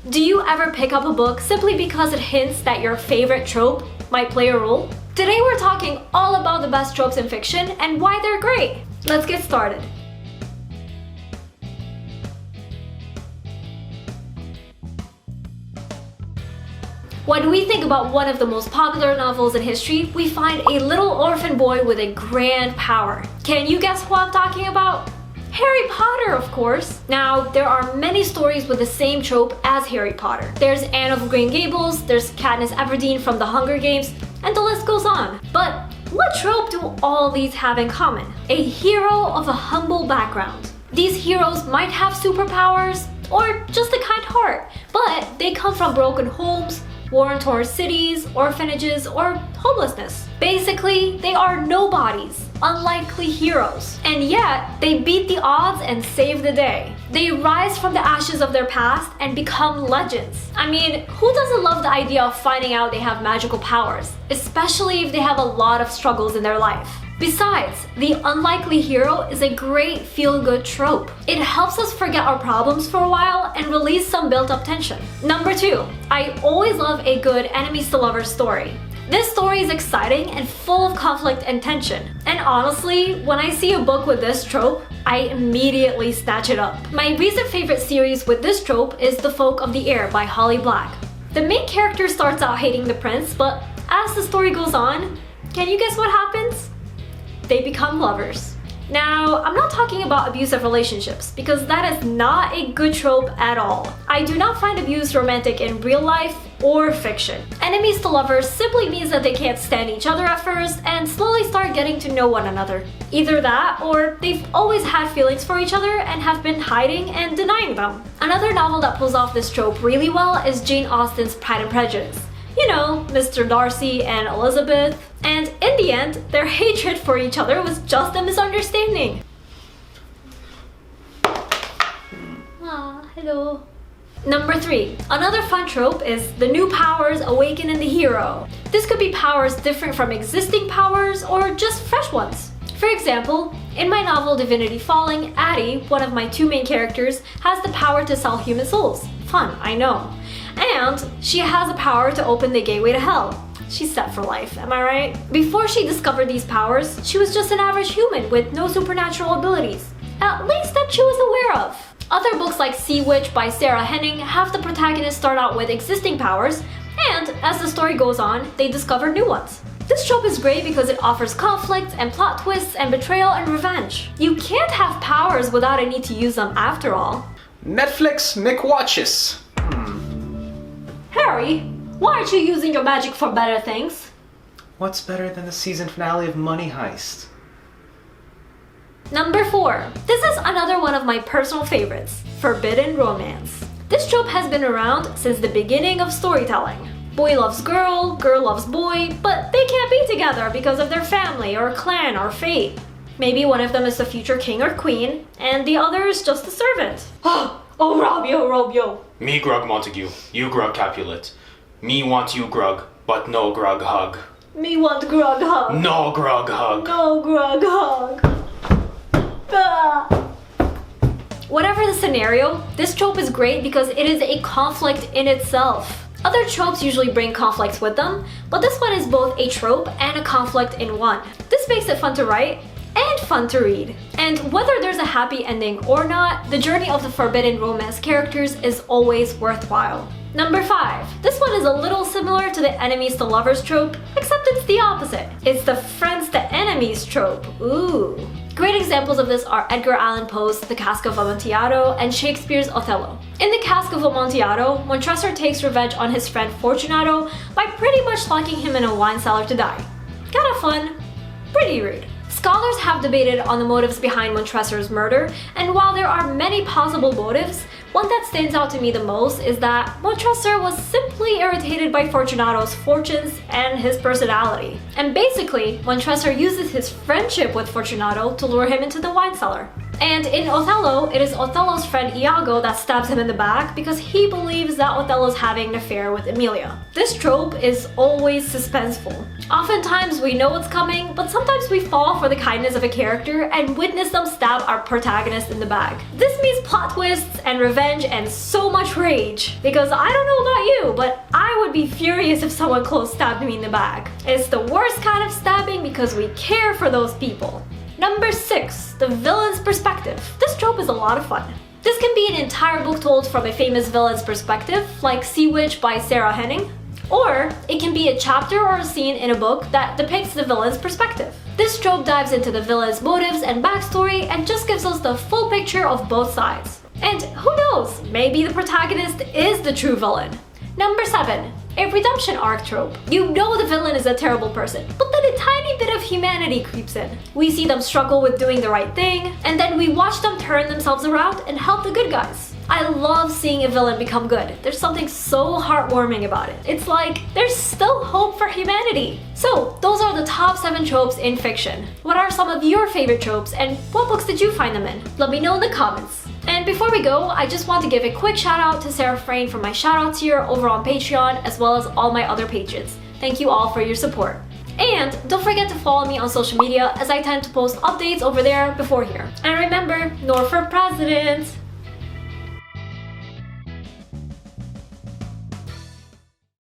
Do you ever pick up a book simply because it hints that your favorite trope might play a role? Today we're talking all about the best tropes in fiction and why they're great. Let's get started. When we think about one of the most popular novels in history, we find a little orphan boy with a grand power. Can you guess who I'm talking about? Harry Potter, of course. Now, there are many stories with the same trope as Harry Potter. There's Anne of Green Gables, there's Katniss Everdeen from The Hunger Games, and the list goes on. But what trope do all these have in common? A hero of a humble background. These heroes might have superpowers or just a kind heart, but they come from broken homes, war-torn cities, orphanages, or homelessness. Basically, they are nobodies, unlikely heroes. And yet, they beat the odds and save the day. They rise from the ashes of their past and become legends. I mean, who doesn't love the idea of finding out they have magical powers, especially if they have a lot of struggles in their life? Besides, the unlikely hero is a great feel-good trope. It helps us forget our problems for a while and release some built-up tension. Number 2, I always love a good enemies to lovers story. This story is exciting and full of conflict and tension. And honestly, when I see a book with this trope, I immediately snatch it up. My recent favorite series with this trope is The Folk of the Air by Holly Black. The main character starts out hating the prince, but as the story goes on, can you guess what happens? They become lovers. Now, I'm not talking about abusive relationships, because that is not a good trope at all. I do not find abuse romantic in real life or fiction. Enemies to lovers simply means that they can't stand each other at first and slowly start getting to know one another. Either that, or they've always had feelings for each other and have been hiding and denying them. Another novel that pulls off this trope really well is Jane Austen's Pride and Prejudice. You know, Mr. Darcy and Elizabeth. And in the end, their hatred for each other was just a misunderstanding. Hello. Number 3, another fun trope is the new powers awaken in the hero. This could be powers different from existing powers or just fresh ones. For example, in my novel Divinity Falling, Addie, one of my 2 main characters, has the power to sell human souls. Fun, I know. And she has the power to open the gateway to hell. She's set for life, am I right? Before she discovered these powers, she was just an average human with no supernatural abilities. At least that she was aware of. Other books like Sea Witch by Sarah Henning have the protagonist start out with existing powers, and as the story goes on, they discover new ones. This trope is great because it offers conflict and plot twists and betrayal and revenge. You can't have powers without a need to use them after all. Netflix McWatches. Harry, why aren't you using your magic for better things? What's better than the season finale of Money Heist? Number 4. This is another one of my personal favorites, forbidden romance. This trope has been around since the beginning of storytelling. Boy loves girl, girl loves boy, but they can't be together because of their family or clan or fate. Maybe one of them is the future king or queen, and the other is just a servant. Oh, Romeo. Me Grug Montague, you Grug Capulet. Me want you Grug, but no Grug hug. Me want Grug hug. No Grug hug. No Grug hug. Whatever the scenario, this trope is great because it is a conflict in itself. Other tropes usually bring conflicts with them, but this one is both a trope and a conflict in one. This makes it fun to write and fun to read. And whether there's a happy ending or not, the journey of the forbidden romance characters is always worthwhile. Number 5. This one is a little similar to the enemies to lovers trope, except it's the opposite. It's the friends to enemies trope. Ooh. Great examples of this are Edgar Allan Poe's The Cask of Amontillado and Shakespeare's Othello. In The Cask of Amontillado, Montresor takes revenge on his friend Fortunato by pretty much locking him in a wine cellar to die. Kinda fun, pretty rude. Scholars have debated on the motives behind Montresor's murder, and while there are many possible motives, one that stands out to me the most is that Montresor was simply irritated by Fortunato's fortunes and his personality. And basically, Montresor uses his friendship with Fortunato to lure him into the wine cellar. And in Othello, it is Othello's friend Iago that stabs him in the back because he believes that Othello's having an affair with Emilia. This trope is always suspenseful. Oftentimes we know what's coming, but sometimes we fall for the kindness of a character and witness them stab our protagonist in the back. This means plot twists and revenge and so much rage. Because I don't know about you, but I would be furious if someone close stabbed me in the back. It's the worst kind of stabbing because we care for those people. Number 6, the villain's perspective. This trope is a lot of fun. This can be an entire book told from a famous villain's perspective, like Sea Witch by Sarah Henning, or it can be a chapter or a scene in a book that depicts the villain's perspective. This trope dives into the villain's motives and backstory and just gives us the full picture of both sides. And who knows, maybe the protagonist is the true villain. Number 7, a redemption arc trope. You know the villain is a terrible person, but then a tiny bit of humanity creeps in. We see them struggle with doing the right thing, and then we watch them turn themselves around and help the good guys. I love seeing a villain become good. There's something so heartwarming about it. It's like there's still hope for humanity. So those are the top 7 tropes in fiction. What are some of your favorite tropes and what books did you find them in? Let me know in the comments. And before we go, I just want to give a quick shout out to Sarah Frayne for my shout outs here over on Patreon, as well as all my other pages. Thank you all for your support. And don't forget to follow me on social media as I tend to post updates over there before here. And remember, Nour for president!